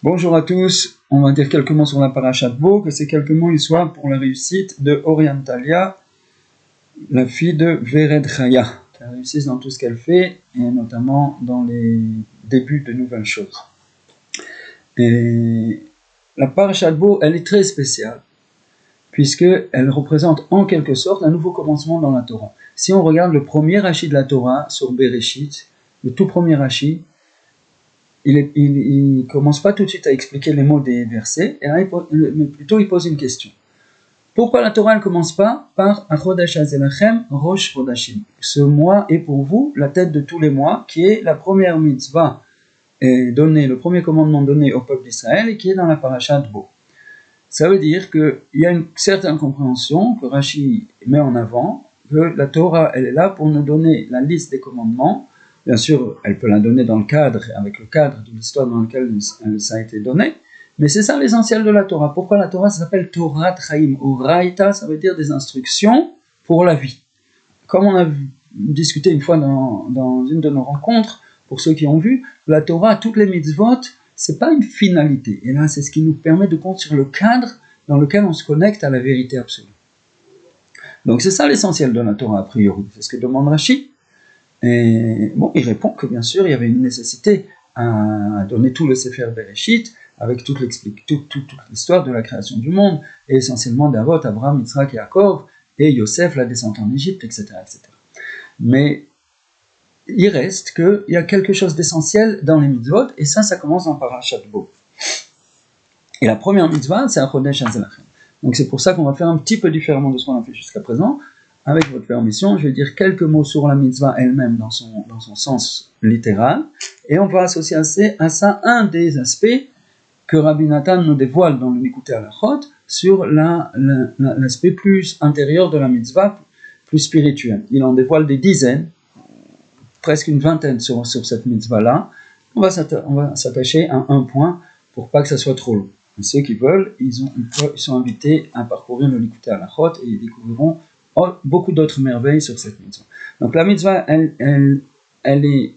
Bonjour à tous, on va dire quelques mots sur la Parashat Bo, que ces quelques mots ils soient pour la réussite de Orientalia, la fille de Vered Chaya, qu'elle réussisse dans tout ce qu'elle fait, et notamment dans les débuts de nouvelles choses. Et la Parashat Bo, elle est très spéciale, puisqu'elle représente en quelque sorte un nouveau commencement dans la Torah. Si on regarde le premier Rashi de la Torah, sur Bereshit, le tout premier Rashi, il commence pas tout de suite à expliquer les mots des versets, mais plutôt il pose une question. Pourquoi la Torah ne commence pas par Achodesh Azelachem Rosh Chodashim? Ce mois est pour vous la tête de tous les mois, qui est la première mitzvah donnée, le premier commandement donné au peuple d'Israël et qui est dans la Parashat Bo. Ça veut dire qu'il y a une certaine compréhension que Rashi met en avant, que la Torah elle est là pour nous donner la liste des commandements. Bien sûr, elle peut la donner dans le cadre, avec le cadre de l'histoire dans lequel ça a été donné, mais c'est ça l'essentiel de la Torah. Pourquoi la Torah s'appelle Torah Chaim ou Raïta, ça veut dire des instructions pour la vie. Comme on a discuté une fois dans une de nos rencontres, pour ceux qui ont vu, la Torah, toutes les mitzvot, c'est pas une finalité. Et là, c'est ce qui nous permet de compter sur le cadre dans lequel on se connecte à la vérité absolue. Donc c'est ça l'essentiel de la Torah a priori. C'est ce que demande Rashi. Et bon, il répond que bien sûr, il y avait une nécessité à donner tout le Sefer Bereshit, avec toute l'histoire de la création du monde, et essentiellement d'Avot, Abraham, Yitzhak, Yaakov, et Yosef, la descente en Égypte, etc., etc. Mais il reste qu'il y a quelque chose d'essentiel dans les mitzvot, et ça commence dans Parashat Bo. Et la première mitzvah, c'est Achodesh Azelachem. Donc c'est pour ça qu'on va faire un petit peu différemment de ce qu'on a fait jusqu'à présent. Avec votre permission, je vais dire quelques mots sur la mitzvah elle-même dans son sens littéral, et on va associer à ça un des aspects que Rabbi Nathan nous dévoile dans le Likutei Halachot sur l'aspect plus intérieur de la mitzvah, plus spirituel. Il en dévoile des dizaines, presque une vingtaine sur cette mitzvah-là. On va s'attacher à un point pour pas que ça soit trop long. Et ceux qui veulent, ils sont invités à parcourir le Likutei Halachot et ils découvriront beaucoup d'autres merveilles sur cette mitzvah. Donc la mitzvah, elle est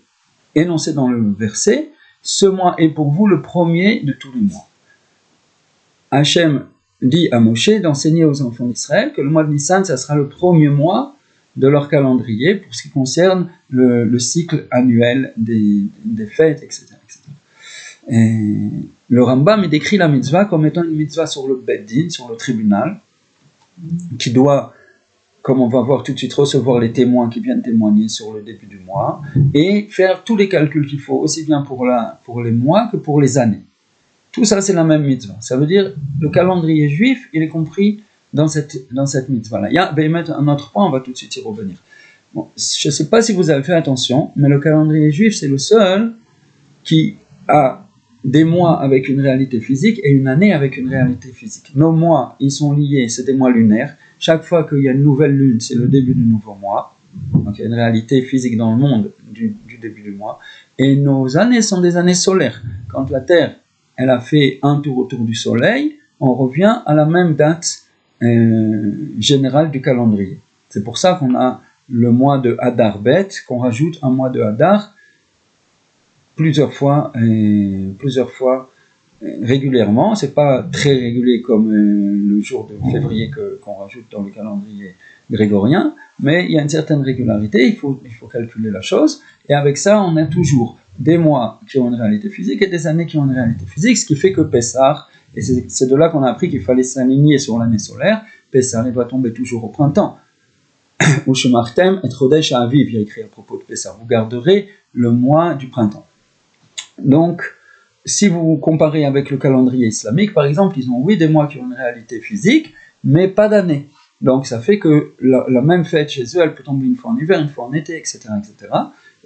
énoncée dans le verset. Ce mois est pour vous le premier de tous les mois. Hachem dit à Moshe d'enseigner aux enfants d'Israël que le mois de Nissan, ça sera le premier mois de leur calendrier pour ce qui concerne le cycle annuel des fêtes, etc. etc. Et le Rambam décrit la mitzvah comme étant une mitzvah sur le Beit Din, sur le tribunal, qui doit, comme on va voir tout de suite, recevoir les témoins qui viennent témoigner sur le début du mois et faire tous les calculs qu'il faut, aussi bien pour les mois que pour les années. Tout ça, c'est la même mitzvah. Ça veut dire le calendrier juif, il est compris dans cette mitzvah-là. Il y a un autre point, on va tout de suite y revenir. Bon, je ne sais pas si vous avez fait attention, mais le calendrier juif, c'est le seul qui a des mois avec une réalité physique et une année avec une réalité physique. Nos mois, ils sont liés, c'est des mois lunaires. Chaque fois qu'il y a une nouvelle lune, c'est le début du nouveau mois. Donc il y a une réalité physique dans le monde du début du mois. Et nos années sont des années solaires. Quand la Terre, elle a fait un tour autour du Soleil, on revient à la même date générale du calendrier. C'est pour ça qu'on a le mois de Hadar Bet, qu'on rajoute un mois de Hadar plusieurs fois régulièrement. C'est pas très régulier comme le jour de février qu'on rajoute dans le calendrier grégorien, mais il y a une certaine régularité, il faut calculer la chose, et avec ça on a toujours des mois qui ont une réalité physique et des années qui ont une réalité physique, ce qui fait que Pessah, et c'est de là qu'on a appris qu'il fallait s'aligner sur l'année solaire. Pessah, il doit tomber toujours au printemps. Ou Shemartem et Chodesh Aviv, il y a écrit à propos de Pessah, vous garderez le mois du printemps. Donc, si vous comparez avec le calendrier islamique, par exemple, ils ont des mois qui ont une réalité physique, mais pas d'année. Donc, ça fait que la même fête chez eux, elle peut tomber une fois en hiver, une fois en été, etc., etc.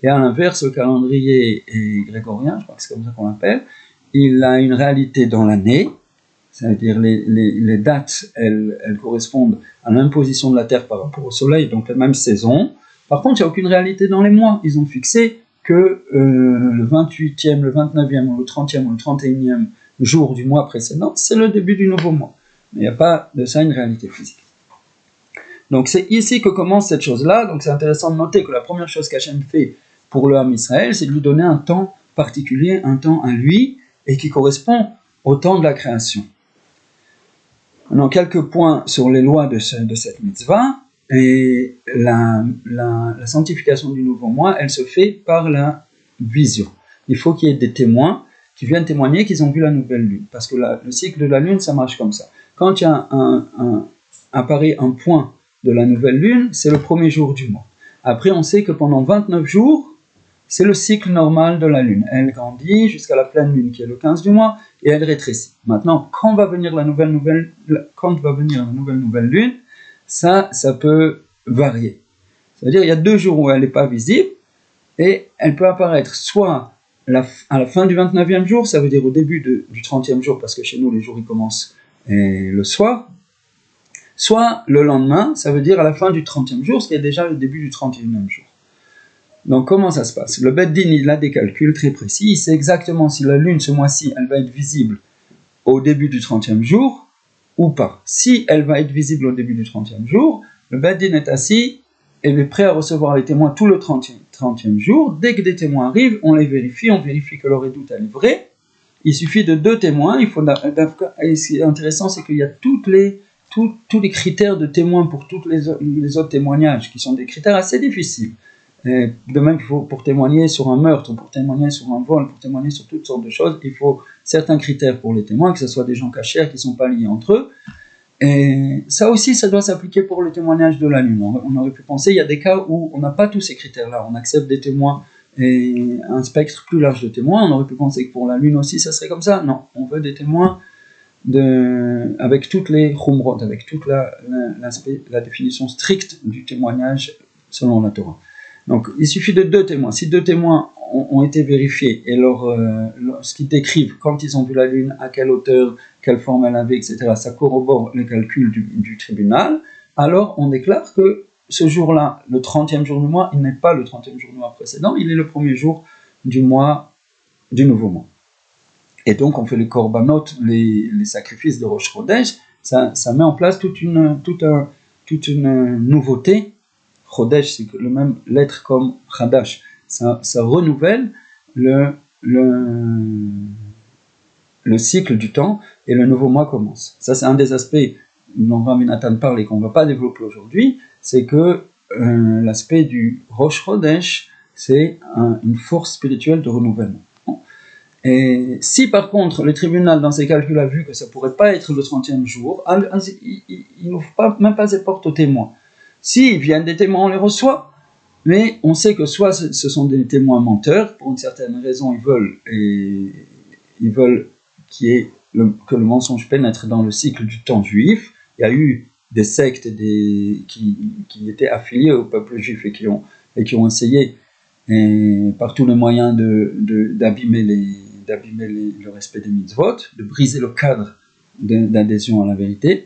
Et à l'inverse, le calendrier grégorien, je crois que c'est comme ça qu'on l'appelle, il a une réalité dans l'année, c'est-à-dire les dates, elles correspondent à l'imposition de la Terre par rapport au Soleil, donc la même saison. Par contre, il n'y a aucune réalité dans les mois. Ils ont fixé que le 28e, le 29e, ou le 30e, ou le 31e jour du mois précédent, c'est le début du nouveau mois. Mais il n'y a pas de ça une réalité physique. Donc c'est ici que commence cette chose-là. Donc c'est intéressant de noter que la première chose qu'Hachem fait pour le Ham Israël, c'est de lui donner un temps particulier, un temps à lui, et qui correspond au temps de la création. Maintenant, quelques points sur les lois de cette mitzvah. Et la sanctification du nouveau mois, elle se fait par la vision. Il faut qu'il y ait des témoins qui viennent témoigner qu'ils ont vu la nouvelle lune. Parce que le cycle de la lune, ça marche comme ça. Quand il y a apparaît un point de la nouvelle lune, c'est le premier jour du mois. Après, on sait que pendant 29 jours, c'est le cycle normal de la lune. Elle grandit jusqu'à la pleine lune, qui est le 15 du mois, et elle rétrécit. Maintenant, quand va venir la nouvelle lune, ça peut varier. C'est-à-dire, il y a 2 jours où elle n'est pas visible, et elle peut apparaître soit à la fin du 29e jour, ça veut dire au début du 30e jour, parce que chez nous, les jours ils commencent le soir, soit le lendemain, ça veut dire à la fin du 30e jour, ce qui est déjà le début du 31e jour. Donc comment ça se passe? Le Beth Din, il a des calculs très précis, il sait exactement si la lune ce mois-ci, elle va être visible au début du 30e jour, ou pas. Si elle va être visible au début du 30e jour, le Beth Din est assis et est prêt à recevoir les témoins tout le 30e jour. Dès que des témoins arrivent, on les vérifie, on vérifie que leur édoute est vrai. Il suffit de 2 témoins. Et ce qui est intéressant, c'est qu'il y a tous les critères de témoins pour tous les autres témoignages, qui sont des critères assez difficiles. Et de même qu'il faut, pour témoigner sur un meurtre, pour témoigner sur un vol, pour témoigner sur toutes sortes de choses, il faut certains critères pour les témoins, que ce soit des gens cachers qui ne sont pas liés entre eux. Et ça aussi, ça doit s'appliquer pour le témoignage de la lune. On aurait pu penser, il y a des cas où on n'a pas tous ces critères-là, on accepte des témoins et un spectre plus large de témoins. On aurait pu penser que pour la lune aussi, ça serait comme ça. Non, on veut des témoins avec toutes les khumrot, avec toute la définition stricte du témoignage selon la Torah. Donc, il suffit de 2 témoins. Si 2 témoins ont été vérifiés et ce qu'ils décrivent, quand ils ont vu la lune, à quelle hauteur, quelle forme elle avait, etc., ça corrobore les calculs du tribunal, alors on déclare que ce jour-là, le 30e jour du mois, il n'est pas le 30e jour du mois précédent, il est le premier jour du nouveau mois. Et donc, on fait les korbanot, les sacrifices de Rosh Chodesh, ça met en place toute une nouveauté. Chodesh, c'est le même lettre comme Chadash. Ça renouvelle le cycle du temps et le nouveau mois commence. Ça, c'est un des aspects dont Rabbi Nathan parle et qu'on ne va pas développer aujourd'hui, c'est que l'aspect du Rosh Chodesh, c'est une force spirituelle de renouvellement. Et si par contre le tribunal dans ses calculs a vu que ça ne pourrait pas être le 30e jour, il n'ouvre même pas ses portes aux témoins. S'ils viennent des témoins, on les reçoit, mais on sait que soit ce sont des témoins menteurs, pour une certaine raison ils veulent que le mensonge pénètre dans le cycle du temps juif. Il y a eu des sectes qui étaient affiliés au peuple juif et qui ont essayé par tous les moyens d'abîmer le respect des mitzvot, de briser le cadre d'adhésion à la vérité.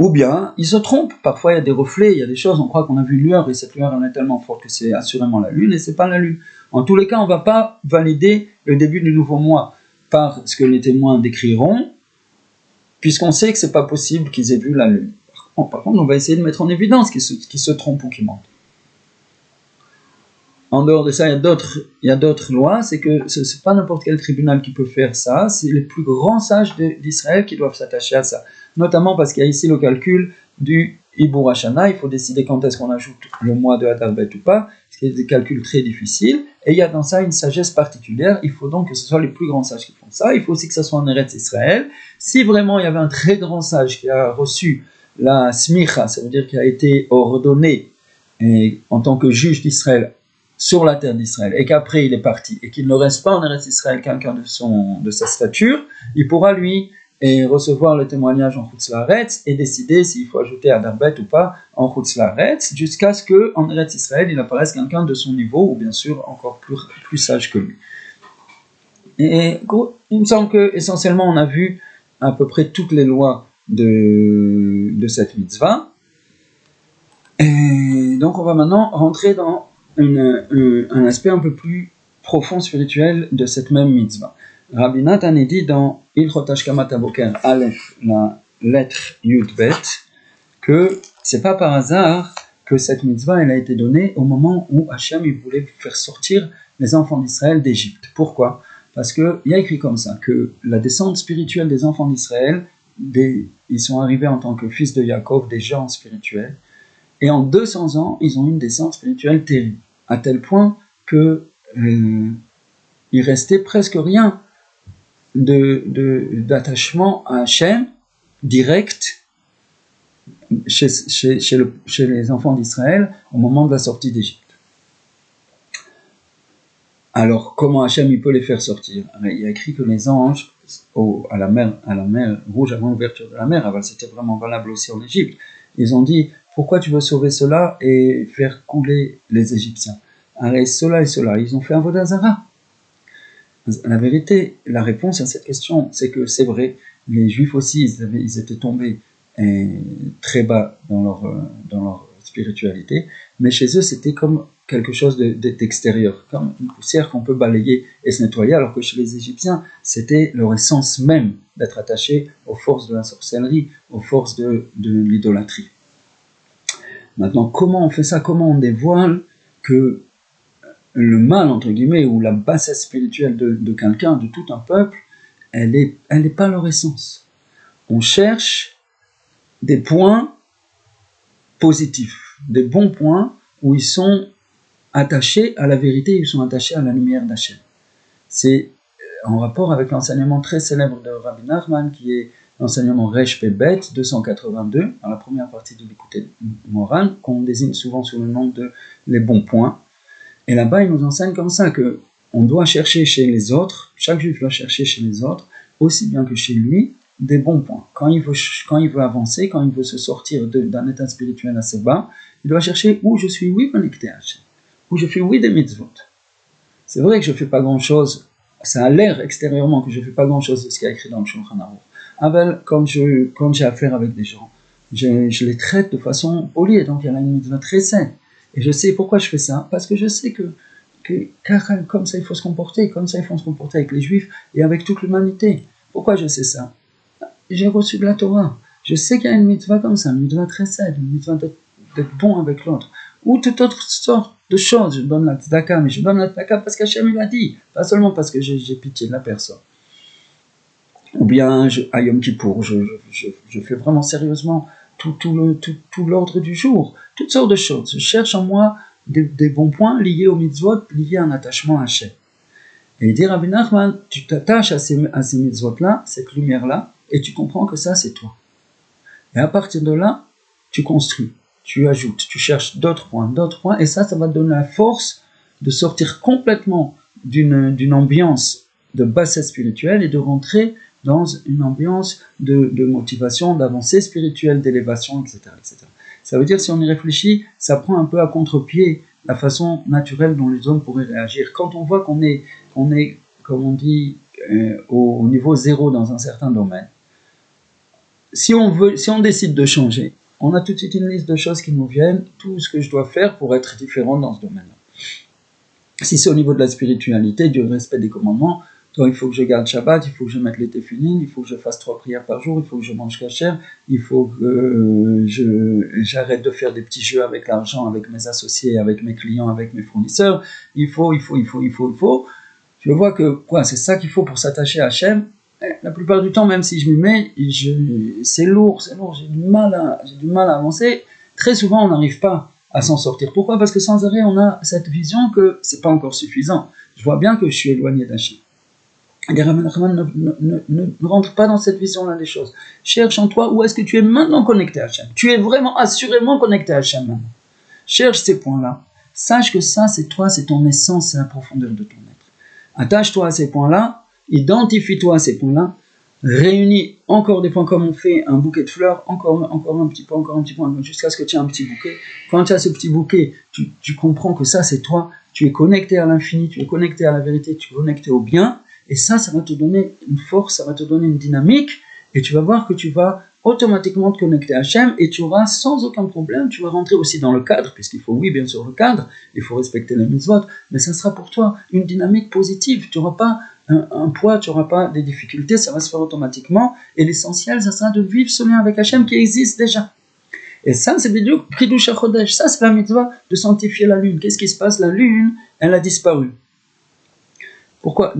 Ou bien, ils se trompent. Parfois, il y a des reflets, il y a des choses, on croit qu'on a vu une lueur, et cette lueur elle est tellement forte que c'est assurément la lune, et c'est pas la lune. En tous les cas, on ne va pas valider le début du nouveau mois par ce que les témoins décriront, puisqu'on sait que c'est pas possible qu'ils aient vu la lune. Par contre, on va essayer de mettre en évidence qu'ils se trompent ou qu'ils mentent. En dehors de ça, il y a d'autres lois, c'est que ce n'est pas n'importe quel tribunal qui peut faire ça, c'est les plus grands sages d'Israël qui doivent s'attacher à ça. Notamment parce qu'il y a ici le calcul du Hibur Hashana, il faut décider quand est-ce qu'on ajoute le mois de Adar Bet ou pas, ce qui est des calculs très difficiles, et il y a dans ça une sagesse particulière, il faut donc que ce soit les plus grands sages qui font ça, il faut aussi que ce soit en Eretz Israël. Si vraiment il y avait un très grand sage qui a reçu la smicha, ça veut dire qu'il a été ordonné en tant que juge d'Israël, sur la terre d'Israël, et qu'après il est parti, et qu'il ne reste pas en Eretz Israël quelqu'un de sa stature, il pourra lui recevoir le témoignage en Chutz La'aretz et décider s'il faut ajouter Adar Bet ou pas en Chutz La'aretz, jusqu'à ce qu'en Eretz Israël il apparaisse quelqu'un de son niveau, ou bien sûr encore plus sage que lui. Et il me semble que essentiellement on a vu à peu près toutes les lois de cette mitzvah, et donc on va maintenant rentrer dans un aspect un peu plus profond spirituel de cette même mitzvah. Rabbi Nathan dit dans Ilchot Hashkamat HaBoker Aleph, la lettre Yud Bet, que c'est pas par hasard que cette mitzvah elle a été donnée au moment où Hachem il voulait faire sortir les enfants d'Israël d'Égypte. Pourquoi ? parce qu'il y a écrit comme ça, que la descente spirituelle des enfants d'Israël, ils sont arrivés en tant que fils de Yaakov, des gens spirituels, et en 200 ans, ils ont eu une descente spirituelle terrible, à tel point que il restait presque rien d'attachement à Hachem direct chez les enfants d'Israël au moment de la sortie d'Égypte. Alors, comment Hachem il peut les faire sortir? Il y a écrit que les anges, à la mer Rouge, avant l'ouverture de la mer, c'était vraiment valable aussi en Égypte, ils ont dit, pourquoi tu veux sauver cela et faire couler les Égyptiens? Alors, cela et cela, ils ont fait un Avodah Zara. La vérité, la réponse à cette question, c'est que c'est vrai, les Juifs aussi, ils étaient tombés très bas dans leur spiritualité, mais chez eux, c'était comme quelque chose d'extérieur, comme une poussière qu'on peut balayer et se nettoyer, alors que chez les Égyptiens, c'était leur essence même d'être attachés aux forces de la sorcellerie, aux forces de l'idolâtrie. Maintenant, comment on fait ça? Comment on dévoile que le mal, entre guillemets, ou la bassesse spirituelle de quelqu'un, de tout un peuple, elle n'est pas leur essence. On cherche des points positifs, des bons points où ils sont attachés à la vérité, ils sont attachés à la lumière d'Hachem. C'est en rapport avec l'enseignement très célèbre de Rabbi Nachman, qui est l'enseignement Resh Pebet 282, dans la première partie du Likutei Moharan, qu'on désigne souvent sous le nom de les bons points. Et là-bas, il nous enseigne comme ça que on doit chercher chez les autres, chaque juif doit chercher chez les autres, aussi bien que chez lui, des bons points. Quand il veut avancer, quand il veut se sortir d'un état spirituel assez bas, il doit chercher où je suis, oui, connecté à Hachem, où je fais, oui, des mitzvot. C'est vrai que je ne fais pas grand-chose, ça a l'air extérieurement que je ne fais pas grand-chose de ce qu'il y a écrit dans le Shulchan Aruch. Aval, quand j'ai affaire avec des gens, je les traite de façon polie, donc il y a une mitzvah très saine. Et je sais pourquoi je fais ça, parce que je sais que comme ça il faut se comporter, comme ça il faut se comporter avec les Juifs et avec toute l'humanité. Pourquoi je sais ça? J'ai reçu de la Torah. Je sais qu'il y a une mitzvah comme ça, une mitzvah très saine, une mitzvah d'être bon avec l'autre. Ou toute autre sorte de choses. Je donne la tzedaka, mais je donne la tzedaka parce qu'Hachem il a dit, pas seulement parce que j'ai pitié de la personne. Ou bien à Yom Kippour, je fais vraiment sérieusement tout l'ordre du jour, toutes sortes de choses. Je cherche en moi des bons points liés au mitzvot, liés à un attachement à Hachem. Et il dit Rabbi Nachman, tu t'attaches à ces mitzvot-là, cette lumière-là, et tu comprends que ça c'est toi. Et à partir de là, tu construis, tu ajoutes, tu cherches d'autres points, et ça va te donner la force de sortir complètement d'une ambiance de bassesse spirituelle et de rentrer dans une ambiance de motivation, d'avancée spirituelle, d'élévation, etc., etc. Ça veut dire, si on y réfléchit, ça prend un peu à contre-pied la façon naturelle dont les hommes pourraient réagir. Quand on voit qu'on est comme on dit, au niveau zéro dans un certain domaine, si on décide de changer, on a tout de suite une liste de choses qui nous viennent, tout ce que je dois faire pour être différent dans ce domaine-là. Si c'est au niveau de la spiritualité, du respect des commandements, donc il faut que je garde Shabbat, il faut que je mette les téphilines, il faut que je fasse 3 prières par jour, il faut que je mange kasher, il faut que j'arrête de faire des petits jeux avec l'argent, avec mes associés, avec mes clients, avec mes fournisseurs, il faut. Je vois que c'est ça qu'il faut pour s'attacher à Hachem. La plupart du temps, même si je m'y mets, c'est lourd, j'ai du mal à avancer. Très souvent, on n'arrive pas à s'en sortir. Pourquoi? Parce que sans arrêt, on a cette vision que c'est pas encore suffisant. Je vois bien que je suis éloigné d'Hachem. Ne rentre pas dans cette vision-là des choses. Cherche en toi où est-ce que tu es maintenant connecté à Hachem. Tu es vraiment assurément connecté à Hachem maintenant. Cherche ces points-là. Sache que ça, c'est toi, c'est ton essence, c'est la profondeur de ton être. Attache-toi à ces points-là, identifie-toi à ces points-là, réunis encore des points comme on fait un bouquet de fleurs, encore un petit point, jusqu'à ce que tu aies un petit bouquet. Quand tu as ce petit bouquet, tu comprends que ça, c'est toi. Tu es connecté à l'infini, tu es connecté à la vérité, tu es connecté au bien. Et ça va te donner une force, ça va te donner une dynamique, et tu vas voir que tu vas automatiquement te connecter à Hachem, et tu auras sans aucun problème, tu vas rentrer aussi dans le cadre, puisqu'il faut, oui, bien sûr, le cadre, il faut respecter les mitzvot, mais ça sera pour toi une dynamique positive, tu n'auras pas un poids, tu n'auras pas des difficultés, ça va se faire automatiquement, et l'essentiel, ça sera de vivre ce lien avec Hachem qui existe déjà. Et ça, c'est Bidiouk Kiddush HaChodesh, ça c'est la mitzvah de sanctifier la lune. Qu'est-ce qui se passe? La lune, elle a disparu. Pourquoi?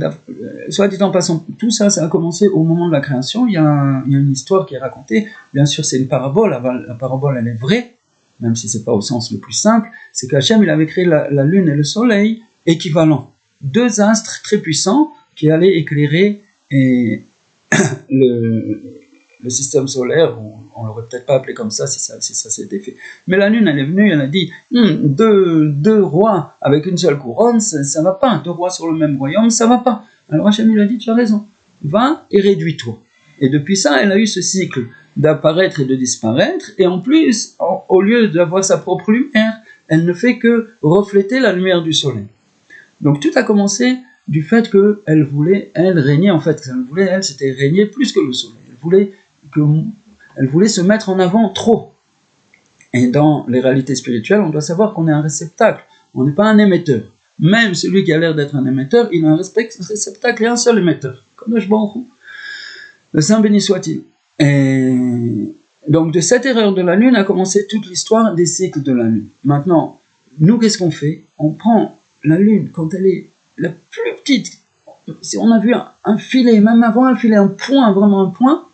Soit dit en passant, tout ça, ça a commencé au moment de la création. Il y a une histoire qui est racontée. Bien sûr, c'est une parabole. La parabole, elle est vraie, même si c'est pas au sens le plus simple. C'est qu'Hachem, il avait créé la lune et le soleil équivalents. Deux astres très puissants qui allaient éclairer le système solaire, on l'aurait peut-être pas appelé comme ça si ça s'était fait. Mais la lune, elle est venue, elle a dit deux rois avec une seule couronne, ça va pas. Deux rois sur le même royaume, ça va pas. Alors Hachem lui a dit, tu as raison, va et réduis-toi. Et depuis ça, elle a eu ce cycle d'apparaître et de disparaître, et en plus, au lieu d'avoir sa propre lumière, elle ne fait que refléter la lumière du soleil. Donc tout a commencé du fait qu'elle voulait, elle, régner, en fait, c'était régner plus que le soleil. Elle voulait se mettre en avant trop. Et dans les réalités spirituelles, on doit savoir qu'on est un réceptacle, on n'est pas un émetteur. Même celui qui a l'air d'être un émetteur, il a un réceptacle et un seul émetteur. Le Saint béni soit-il. Et donc de cette erreur de la Lune a commencé toute l'histoire des cycles de la Lune. Maintenant, nous, qu'est-ce qu'on fait? On prend la Lune quand elle est la plus petite. Si on a vu un filet, même avant un filet, un point, vraiment un point,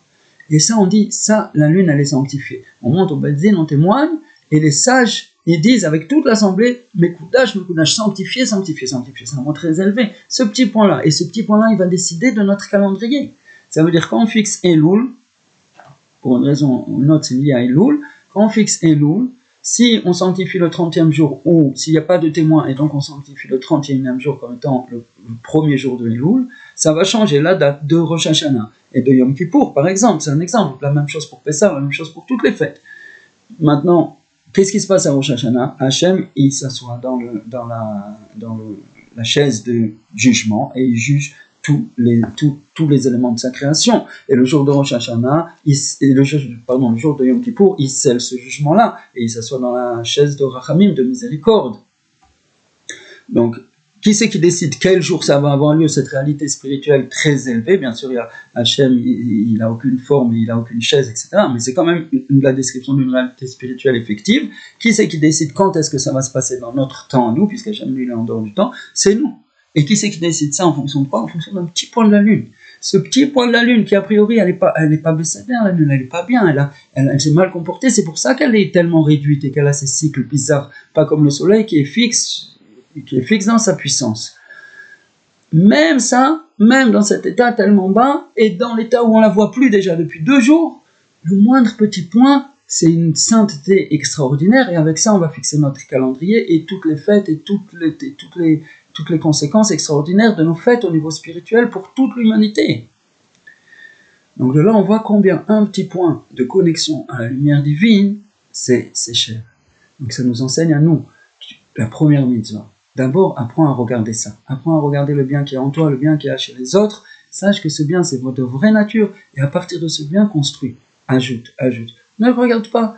et ça on dit, ça, la Lune, elle est sanctifiée. On monte au Bezdin, on témoigne, et les sages, ils disent avec toute l'assemblée, Mekoudash, sanctifié, sanctifié, sanctifié. C'est un mot très élevé. Ce petit point-là, et ce petit point-là, il va décider de notre calendrier. Ça veut dire quand on fixe Elul, pour une raison ou une autre, c'est lié à Elul, quand on fixe Elul, si on sanctifie le 30e jour, ou s'il n'y a pas de témoin, et donc on sanctifie le 31e jour comme étant le premier jour de Elul, ça va changer la date de Rosh Hashanah et de Yom Kippour, par exemple. C'est un exemple. La même chose pour Pessah, la même chose pour toutes les fêtes. Maintenant, qu'est-ce qui se passe à Rosh Hashanah? Hachem, il s'assoit dans la chaise de jugement et il juge tous les éléments de sa création. Et le jour de Rosh Hashanah, le jour de Yom Kippour, il scelle ce jugement-là et il s'assoit dans la chaise de Rachamim, de miséricorde. Donc, qui c'est qui décide quel jour ça va avoir lieu, cette réalité spirituelle très élevée? Bien sûr, il y a Hachem, il n'a aucune forme, il n'a aucune chaise, etc. Mais c'est quand même la description d'une réalité spirituelle effective. Qui c'est qui décide quand est-ce que ça va se passer dans notre temps, nous, puisque Hachem, lui, il est en dehors du temps? C'est nous. Et qui c'est qui décide ça en fonction de quoi? En fonction d'un petit point de la Lune. Ce petit point de la Lune qui, a priori, elle n'est pas bessédère, la Lune, elle n'est pas bien, elle s'est mal comportée. C'est pour ça qu'elle est tellement réduite et qu'elle a ces cycles bizarres. Pas comme le Soleil qui est fixe dans sa puissance. Même ça, même dans cet état tellement bas, et dans l'état où on la voit plus déjà depuis 2 jours, le moindre petit point, c'est une sainteté extraordinaire, et avec ça, on va fixer notre calendrier, et toutes les fêtes, et toutes les conséquences extraordinaires de nos fêtes au niveau spirituel pour toute l'humanité. Donc de là, on voit combien un petit point de connexion à la lumière divine, c'est cher. Donc ça nous enseigne à nous, la première mitzvah. D'abord, apprends à regarder ça. Apprends à regarder le bien qui est en toi, le bien qui est chez les autres. Sache que ce bien, c'est votre vraie nature. Et à partir de ce bien, construis. Ajoute. Ne regarde pas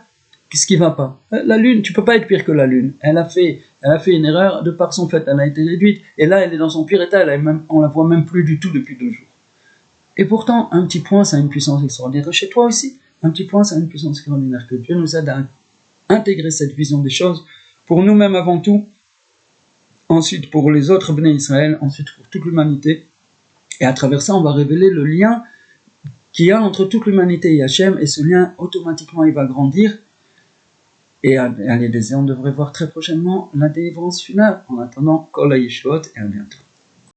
ce qui ne va pas. La Lune, tu ne peux pas être pire que la Lune. Elle a fait une erreur de par son fait. Elle a été réduite. Et là, elle est dans son pire état. On la voit même plus du tout depuis 2 jours. Et pourtant, un petit point, ça a une puissance extraordinaire. Chez toi aussi, un petit point, ça a une puissance extraordinaire. Que Dieu nous aide à intégrer cette vision des choses pour nous-mêmes avant tout. Ensuite pour les autres Bnei Israël, ensuite pour toute l'humanité. Et à travers ça, on va révéler le lien qu'il y a entre toute l'humanité et Hachem, et ce lien, automatiquement, il va grandir. Et à l'Élysée, on devrait voir très prochainement la délivrance finale. En attendant, Kol HaYeshuot, et à bientôt.